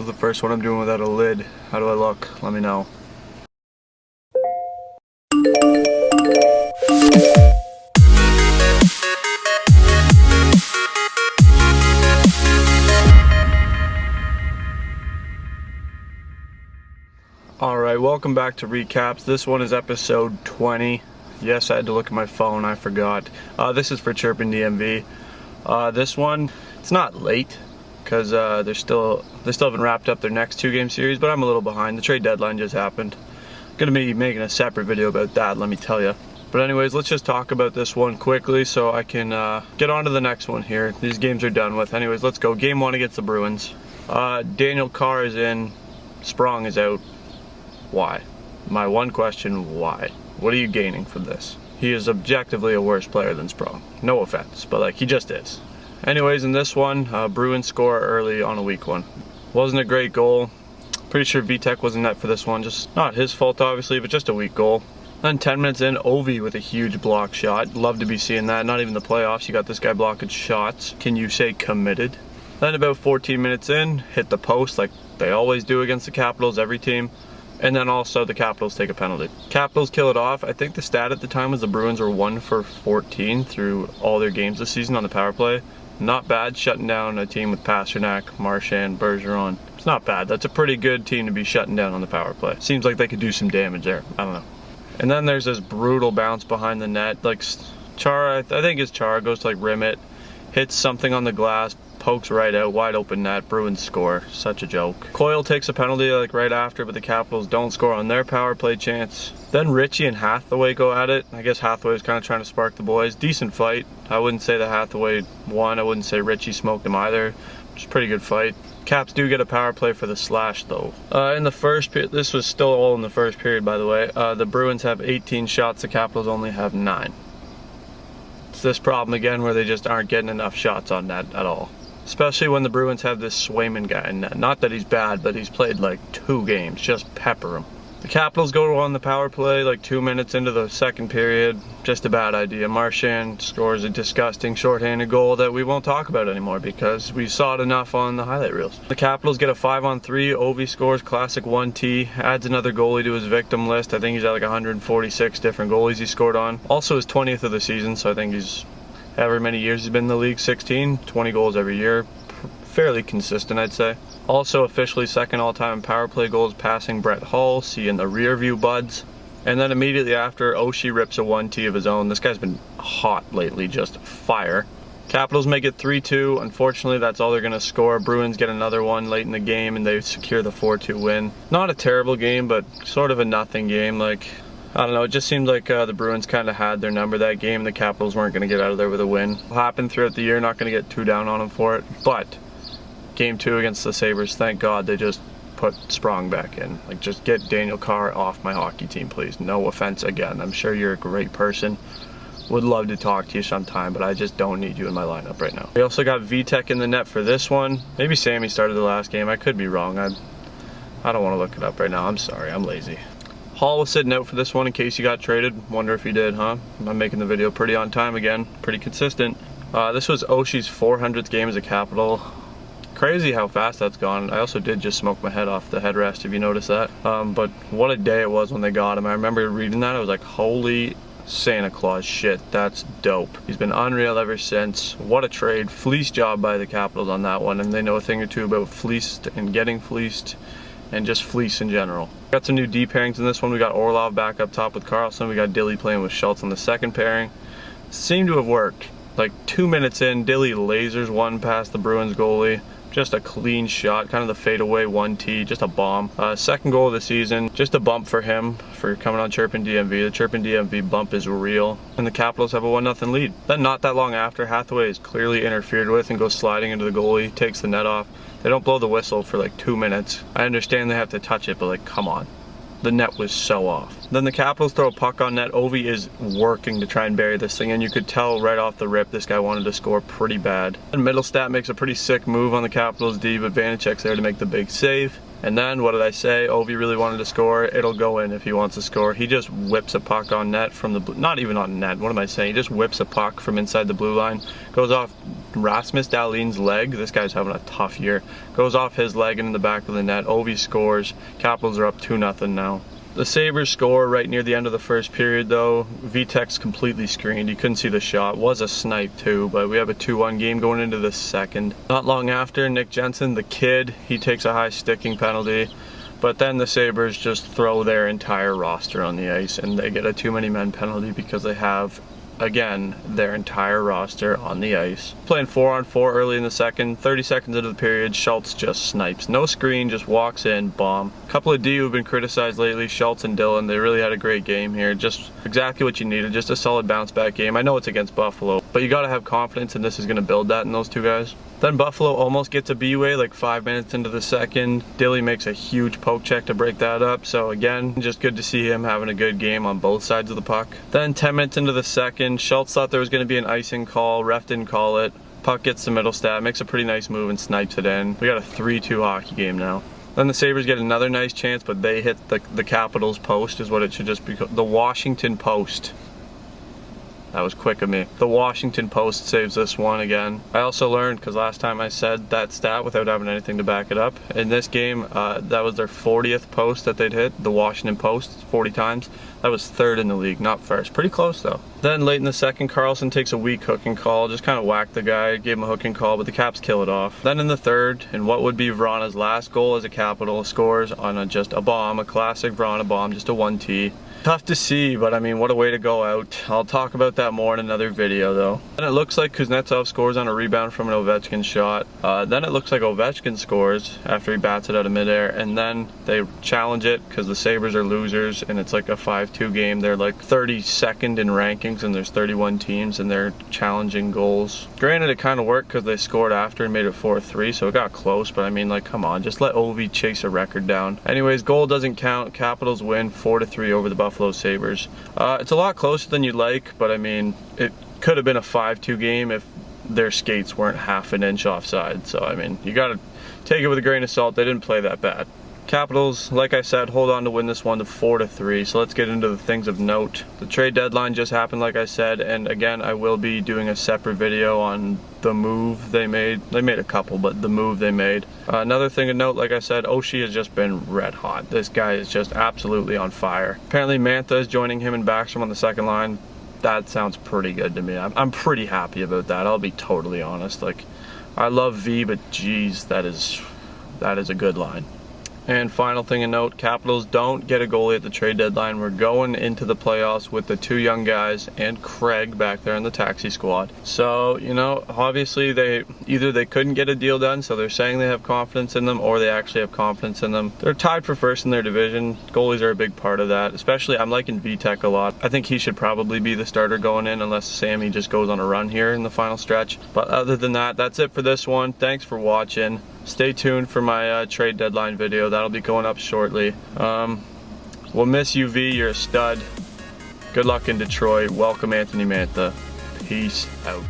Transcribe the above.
This is the first one I'm doing without a lid. How do I look? Let me know. Alright, welcome back to Recaps. This one is episode 20. Yes, I had to look at my phone, I forgot. This is for Chirpin DMV. This one, it's not late, because they still haven't wrapped up their next 2-game series, but I'm a little behind. The trade deadline just happened. I'm going to be making a separate video about that, let me tell you. But anyways, let's just talk about this one quickly so I can get on to the next one here. These games are done with. Anyways, let's go. Game 1 against the Bruins. Daniel Carr is in. Sprong is out. Why? My one question, why? What are you gaining from this? He is objectively a worse player than Sprong. No offense, but like, he just is. Anyways, in this one, Bruins score early on a weak one. Wasn't a great goal. Pretty sure Vitek was in net for this one. Just not his fault, obviously, but just a weak goal. Then 10 minutes in, Ovi with a huge block shot. Love to be seeing that. Not even the playoffs. You got this guy blocking shots. Can you say committed? Then about 14 minutes in, hit the post like they always do against the Capitals, every team. And then also the Capitals take a penalty. Capitals kill it off. I think the stat at the time was the Bruins were 1 for 14 through all their games this season on the power play. Not bad, shutting down a team with Pastrnak, Marchand, Bergeron. It's not bad. That's a pretty good team to be shutting down on the power play. Seems like they could do some damage there. I don't know. And then there's this brutal bounce behind the net. Like Chara, I think it's Chara, goes to like rim it, hits something on the glass, pokes right out, wide open net, Bruins score. Such a joke. Coyle takes a penalty like right after, but the Capitals don't score on their power play chance. Then Ritchie and Hathaway go at it. I guess Hathaway was kind of trying to spark the boys. Decent fight. I wouldn't say that Hathaway won. I wouldn't say Ritchie smoked him either. Just a pretty good fight. Caps do get a power play for the slash though. In the first period, this was still all in the first period by the way, the Bruins have 18 shots, the Capitals only have 9. It's this problem again where they just aren't getting enough shots on net at all. Especially when the Bruins have this Swayman guy in net. Not that he's bad, but he's played like 2 games. Just pepper him. The Capitals go on the power play like 2 minutes into the second period. Just a bad idea. Marchand scores a disgusting shorthanded goal that we won't talk about anymore because we saw it enough on the highlight reels. The Capitals get a 5-on-3. Ovi scores classic 1T. Adds another goalie to his victim list. I think he's at like 146 different goalies he scored on. Also his 20th of the season, so I think he's however many years he's been in the league, 16, 20 goals every year. Fairly consistent, I'd say. Also officially second all-time in power play goals, passing Brett Hull. See you in the rear view, buds. And then immediately after, Oshie rips a 1T of his own. This guy's been hot lately, just fire. Capitals make it 3-2. Unfortunately, that's all they're going to score. Bruins get another one late in the game, and they secure the 4-2 win. Not a terrible game, but sort of a nothing game. Like, I don't know, it just seemed like the Bruins kind of had their number that game. The Capitals weren't going to get out of there with a win. It'll happen throughout the year, not going to get too down on them for it. But Game 2 against the Sabres, thank God they just put Sprong back in. Like, just get Daniel Carr off my hockey team, please. No offense again. I'm sure you're a great person. Would love to talk to you sometime, but I just don't need you in my lineup right now. We also got Vitek in the net for this one. Maybe Sammy started the last game. I could be wrong. I don't want to look it up right now. I'm sorry. I'm lazy. Hall was sitting out for this one in case he got traded. Wonder if he did, huh? I'm making the video pretty on time again. Pretty consistent. This was Oshie's 400th game as a Capital. Crazy how fast that's gone. I also did just smoke my head off the headrest, if you noticed that. But what a day it was when they got him. I remember reading that. I was like, holy Santa Claus shit, that's dope. He's been unreal ever since. What a trade. Fleece job by the Capitals on that one, and they know a thing or two about fleeced and getting fleeced and just fleece in general. Got some new D pairings in this one. We got Orlov back up top with Carlson. We got Dilly playing with Schultz on the second pairing. Seemed to have worked. Like 2 minutes in, Dilly lasers one past the Bruins goalie. Just a clean shot, kind of the fadeaway 1T, just a bomb. Second goal of the season, just a bump for him for coming on Chirpin DMV. The Chirpin DMV bump is real, and the Capitals have a 1-0 lead. Then not that long after, Hathaway is clearly interfered with and goes sliding into the goalie, takes the net off. They don't blow the whistle for like 2 minutes. I understand they have to touch it, but like, come on. The net was so off. Then the Capitals throw a puck on net. Ovi is working to try and bury this thing, and you could tell right off the rip this guy wanted to score pretty bad. And Middlestat makes a pretty sick move on the Capitals D, but Vanacek's there to make the big save. And then, what did I say? Ovi really wanted to score. It'll go in if he wants to score. He just whips a puck on net from the, not even on net, what am I saying? He just whips a puck from inside the blue line. Goes off Rasmus Dahlin's leg. This guy's having a tough year. Goes off his leg and in the back of the net. Ovi scores. Capitals are up 2-0 now. The Sabres score right near the end of the first period though. Vitek's completely screened. You couldn't see the shot. Was a snipe too, but we have a 2-1 game going into the second. Not long after, Nick Jensen, the kid, he takes a high sticking penalty. But then the Sabres just throw their entire roster on the ice and they get a too many men penalty because they have, again, their entire roster on the ice. Playing 4-on-4 early in the second, 30 seconds into the period, Schultz just snipes. No screen, just walks in, bomb. A couple of D who've been criticized lately, Schultz and Dillon, they really had a great game here. Just exactly what you needed, just a solid bounce back game. I know it's against Buffalo, but you gotta have confidence and this is gonna build that in those two guys. Then Buffalo almost gets a B-way like 5 minutes into the second. Dilly makes a huge poke check to break that up. So again, just good to see him having a good game on both sides of the puck. Then 10 minutes into the second, Schultz thought there was going to be an icing call. Ref didn't call it. Puck gets the middle stab, makes a pretty nice move and snipes it in. We got a 3-2 hockey game now. Then the Sabres get another nice chance, but they hit the Capitals post is what it should just be called. The Washington post. That was quick of me. The Washington Post saves this one again. I also learned, because last time I said that stat without having anything to back it up, in this game, that was their 40th post that they'd hit, the Washington Post, 40 times. That was third in the league, not first. Pretty close though. Then late in the second, Carlson takes a weak hooking call, just kind of whacked the guy, gave him a hooking call, but the Caps kill it off. Then in the third, in what would be Vrana's last goal as a Capital, scores on just a bomb, a classic Vrana bomb, just a 1T. Tough to see, but I mean, what a way to go out. I'll talk about that more in another video though. Then it looks like Kuznetsov scores on a rebound from an Ovechkin shot. Then it looks like Ovechkin scores after he bats it out of midair, and then they challenge it because the Sabres are losers and it's like a 5-2 game. They're like 32nd in rankings and there's 31 teams and they're challenging goals. Granted, it kind of worked because they scored after and made it 4-3, so it got close, but I mean, like, come on, just let Ovi chase a record down. Anyways, goal doesn't count. Capitals win 4-3 over the Buffalo Sabres. It's a lot closer than you'd like, but I mean, it could have been a 5-2 game if their skates weren't half an inch offside. So I mean, you gotta take it with a grain of salt. They didn't play that bad. Capitals, like I said, hold on to win this one to 4-3. So let's get into the things of note. The trade deadline just happened, like I said, and again, I will be doing a separate video on the move they made. They made a couple, but the move they made. Another thing of note, like I said, Oshie has just been red hot. This guy is just absolutely on fire. Apparently Mantha is joining him and Backstrom on the second line. That sounds pretty good to me. I'm pretty happy about that. I'll be totally honest. Like, I love V, but geez, that is a good line. And final thing to note, Capitals don't get a goalie at the trade deadline. We're going into the playoffs with the two young guys and Craig back there in the taxi squad. So, you know, obviously they couldn't get a deal done, so they're saying they have confidence in them, or they actually have confidence in them. They're tied for first in their division. Goalies are a big part of that. Especially, I'm liking Vitek a lot. I think he should probably be the starter going in unless Sammy just goes on a run here in the final stretch. But other than that, that's it for this one. Thanks for watching. Stay tuned for my trade deadline video. That'll be going up shortly. We'll miss you, V. You're a stud. Good luck in Detroit. Welcome, Anthony Mantha. Peace out.